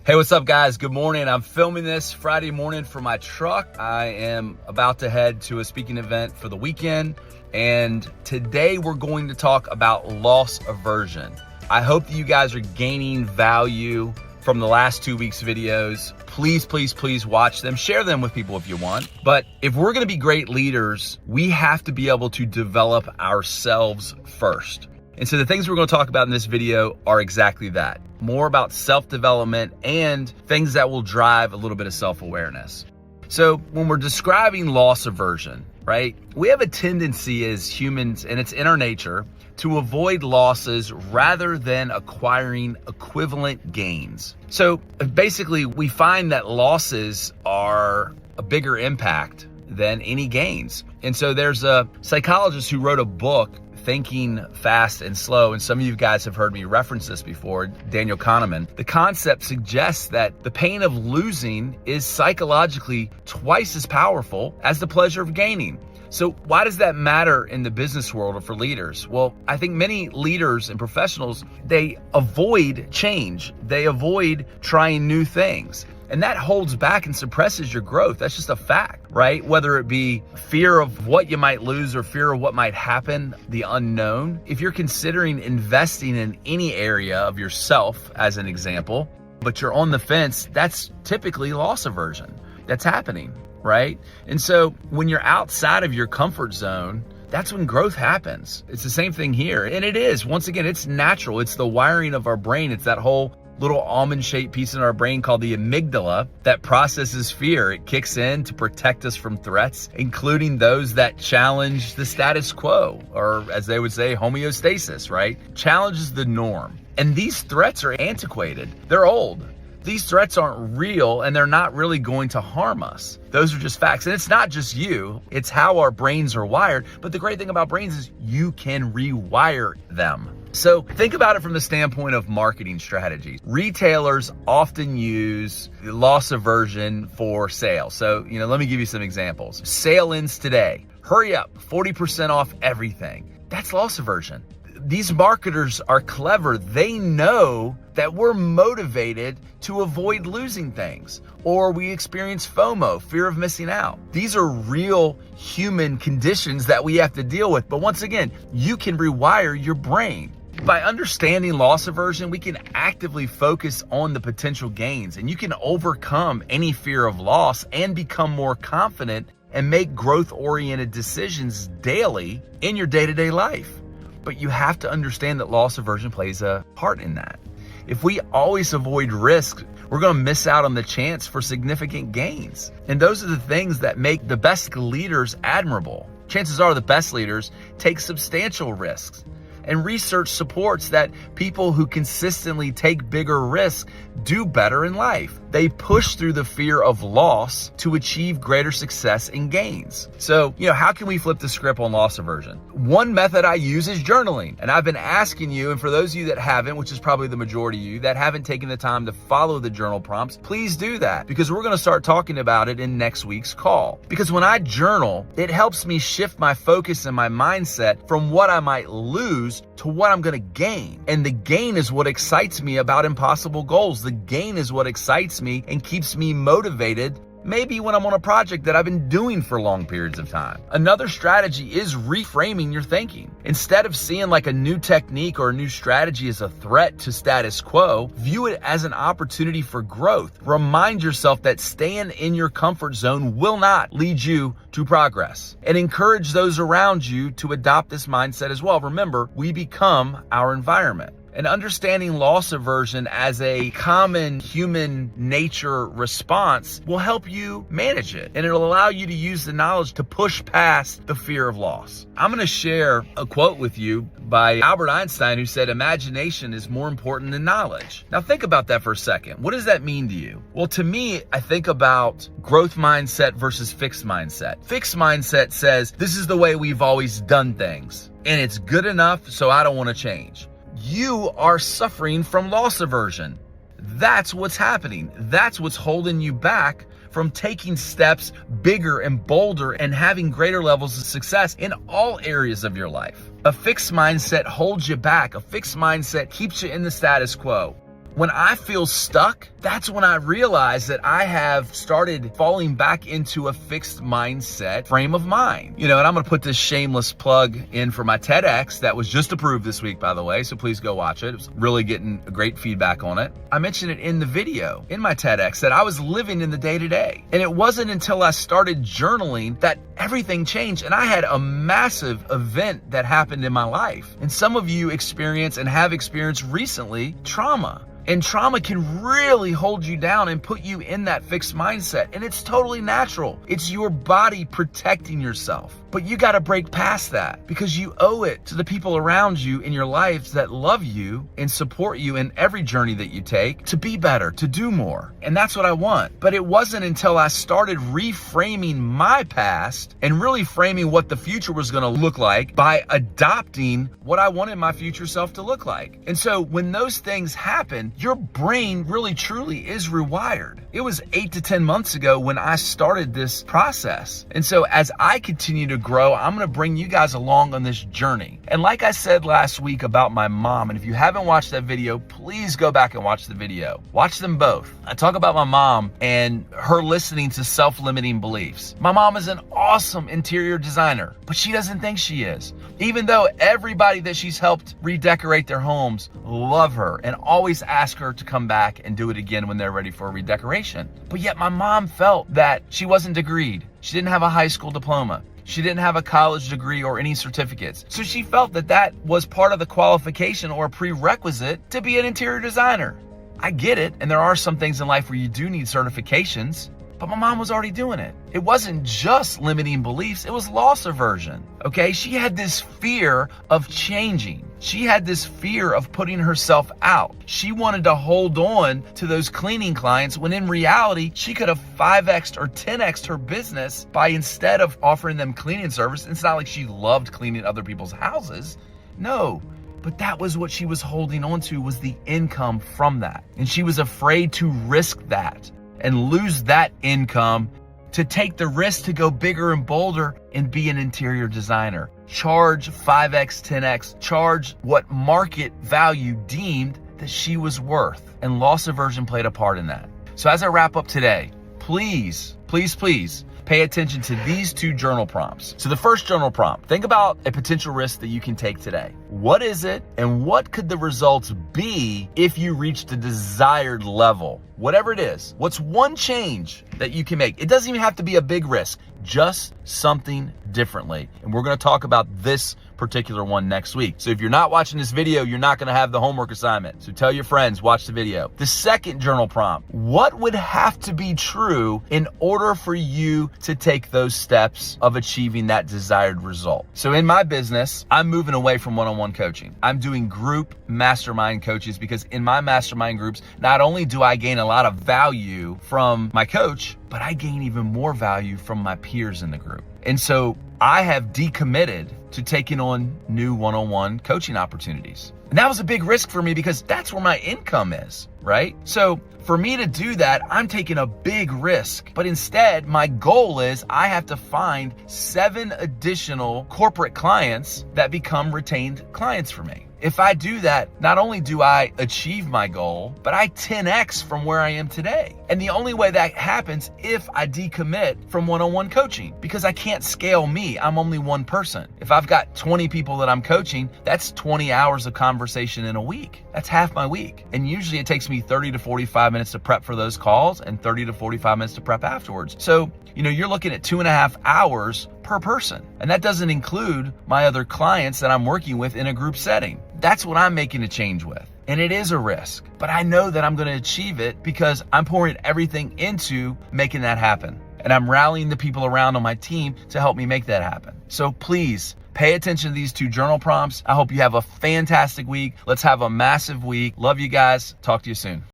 Hey, what's up guys? Good morning. I'm filming this Friday morning for my truck. I am about to head to a speaking event for the weekend. And today we're going to talk about loss aversion. I hope that you guys are gaining value from the last 2 weeks videos. Please watch them. Share them with people if you want. But if we're gonna be great leaders, we have to be able to develop ourselves first. And so the things we're gonna talk about in this video are exactly that. More about self-development and things that will drive a little bit of self-awareness. So when we're describing loss aversion, right? We have a tendency as humans, and it's in our nature, to avoid losses rather than acquiring equivalent gains. So basically, we find that losses are a bigger impact than any gains. And so there's a psychologist who wrote a book, Thinking Fast and Slow, and some of you guys have heard me reference this before, Daniel Kahneman. The concept suggests that the pain of losing is psychologically twice as powerful as the pleasure of gaining. So why does that matter in the business world or for leaders? Well, I think many leaders and professionals, they avoid change. They avoid trying new things. And that holds back and suppresses your growth. That's just a fact, right? Whether it be fear of what you might lose or fear of what might happen, the unknown. If you're considering investing in any area of yourself, as an example, but you're on the fence, that's typically loss aversion. That's happening, right? And so when you're outside of your comfort zone, that's when growth happens. It's the same thing here. And it is, once again, it's natural. It's the wiring of our brain. It's that whole little almond-shaped piece in our brain called the amygdala that processes fear. It kicks in to protect us from threats, including those that challenge the status quo, or as they would say, homeostasis, right? Challenges the norm. And these threats are antiquated. They're old. These threats aren't real, and they're not really going to harm us. Those are just facts. And it's not just you, it's how our brains are wired. But the great thing about brains is you can rewire them. So think about it from the standpoint of marketing strategies. Retailers often use loss aversion for sales. So, let me give you some examples. Sale ends today. Hurry up, 40% off everything. That's loss aversion. These marketers are clever. They know that we're motivated to avoid losing things, or we experience FOMO, fear of missing out. These are real human conditions that we have to deal with. But once again, you can rewire your brain. By understanding loss aversion, we can actively focus on the potential gains, and you can overcome any fear of loss and become more confident and make growth-oriented decisions daily in your day-to-day life. But you have to understand that loss aversion plays a part in that. If we always avoid risk, we're going to miss out on the chance for significant gains. And those are the things that make the best leaders admirable. Chances are the best leaders take substantial risks. And research supports that people who consistently take bigger risks do better in life. They push through the fear of loss to achieve greater success and gains. So, how can we flip the script on loss aversion? One method I use is journaling. And I've been asking you, and for those of you that haven't, which is probably the majority of you, that haven't taken the time to follow the journal prompts, please do that, because we're going to start talking about it in next week's call. Because when I journal, it helps me shift my focus and my mindset from what I might lose to what I'm going to gain. And the gain is what excites me about impossible goals. The gain is what excites me and keeps me motivated, maybe when I'm on a project that I've been doing for long periods of time. Another strategy is reframing your thinking. Instead of seeing like a new technique or a new strategy as a threat to status quo, view it as an opportunity for growth. Remind yourself that staying in your comfort zone will not lead you to progress, and encourage those around you to adopt this mindset as well. Remember, we become our environment. And understanding loss aversion as a common human nature response will help you manage it. And it'll allow you to use the knowledge to push past the fear of loss. I'm going to share a quote with you by Albert Einstein, who said, "Imagination is more important than knowledge." Now think about that for a second. What does that mean to you? Well, to me, I think about growth mindset versus fixed mindset. Fixed mindset says, this is the way we've always done things, and it's good enough, so I don't want to change. You are suffering from loss aversion. That's what's happening. That's what's holding you back from taking steps bigger and bolder and having greater levels of success in all areas of your life. A fixed mindset holds you back. A fixed mindset keeps you in the status quo. when I feel stuck, that's when I realize that I have started falling back into a fixed mindset frame of mind. And I'm gonna put this shameless plug in for my TEDx that was just approved this week, by the way, so please go watch it. It was really getting great feedback on it. I mentioned it in the video, in my TEDx, that I was living in the day-to-day. And it wasn't until I started journaling that everything changed, and I had a massive event that happened in my life. And some of you experience and have experienced recently trauma. And trauma can really hold you down and put you in that fixed mindset. And it's totally natural. It's your body protecting yourself. But you got to break past that, because you owe it to the people around you in your lives that love you and support you in every journey that you take to be better, to do more. And that's what I want. But it wasn't until I started reframing my past and really framing what the future was going to look like by adopting what I wanted my future self to look like. And so when those things happen, your brain really truly is rewired. It was 8 to 10 months ago when I started this process. And so as I continue to grow, I'm going to bring you guys along on this journey. And like I said last week about my mom, and if you haven't watched that video, please go back and watch the video. Watch them both. I talk about my mom and her listening to self-limiting beliefs. My mom is an awesome interior designer, but she doesn't think she is. Even though everybody that she's helped redecorate their homes love her and always ask her to come back and do it again when they're ready for a redecoration. But yet my mom felt that she wasn't degreed. She didn't have a high school diploma. She didn't have a college degree or any certificates. So she felt that that was part of the qualification or prerequisite to be an interior designer. I get it, and there are some things in life where you do need certifications, but my mom was already doing it. It wasn't just limiting beliefs, it was loss aversion, okay? She had this fear of changing. She had this fear of putting herself out. She wanted to hold on to those cleaning clients when in reality, she could have 5x'd or 10x'd her business by, instead of offering them cleaning service, it's not like she loved cleaning other people's houses. No. But that was what she was holding on to, was the income from that. And she was afraid to risk that and lose that income to take the risk to go bigger and bolder and be an interior designer. Charge 5x, 10x, charge what market value deemed that she was worth. And loss aversion played a part in that. So as I wrap up today, please, please, please pay attention to these 2 journal prompts. So the first journal prompt, think about a potential risk that you can take today. What is it, and what could the results be if you reach the desired level? Whatever it is, what's one change that you can make? It doesn't even have to be a big risk, just something differently. And we're gonna talk about this particular one next week. So if you're not watching this video, you're not gonna have the homework assignment. So tell your friends, watch the video. The second journal prompt, what would have to be true in order for you to take those steps of achieving that desired result? So in my business, I'm moving away from one-on-one coaching. I'm doing group mastermind coaches, because in my mastermind groups, not only do I gain a lot of value from my coach, but I gain even more value from my peers in the group. And so I have decommitted to taking on new one-on-one coaching opportunities. And that was a big risk for me, because that's where my income is, right? So for me to do that, I'm taking a big risk. But instead, my goal is I have to find 7 additional corporate clients that become retained clients for me. If I do that, not only do I achieve my goal, but I 10x from where I am today. And the only way that happens if I decommit from one-on-one coaching, because I can't scale me. I'm only one person. If I've got 20 people that I'm coaching, that's 20 hours of conversation in a week. That's half my week. And usually it takes me 30 to 45 minutes to prep for those calls and 30 to 45 minutes to prep afterwards. So, you're looking at 2.5 hours per person. And that doesn't include my other clients that I'm working with in a group setting. That's what I'm making a change with. And it is a risk, but I know that I'm going to achieve it because I'm pouring everything into making that happen. And I'm rallying the people around on my team to help me make that happen. So please pay attention to these 2 journal prompts. I hope you have a fantastic week. Let's have a massive week. Love you guys. Talk to you soon.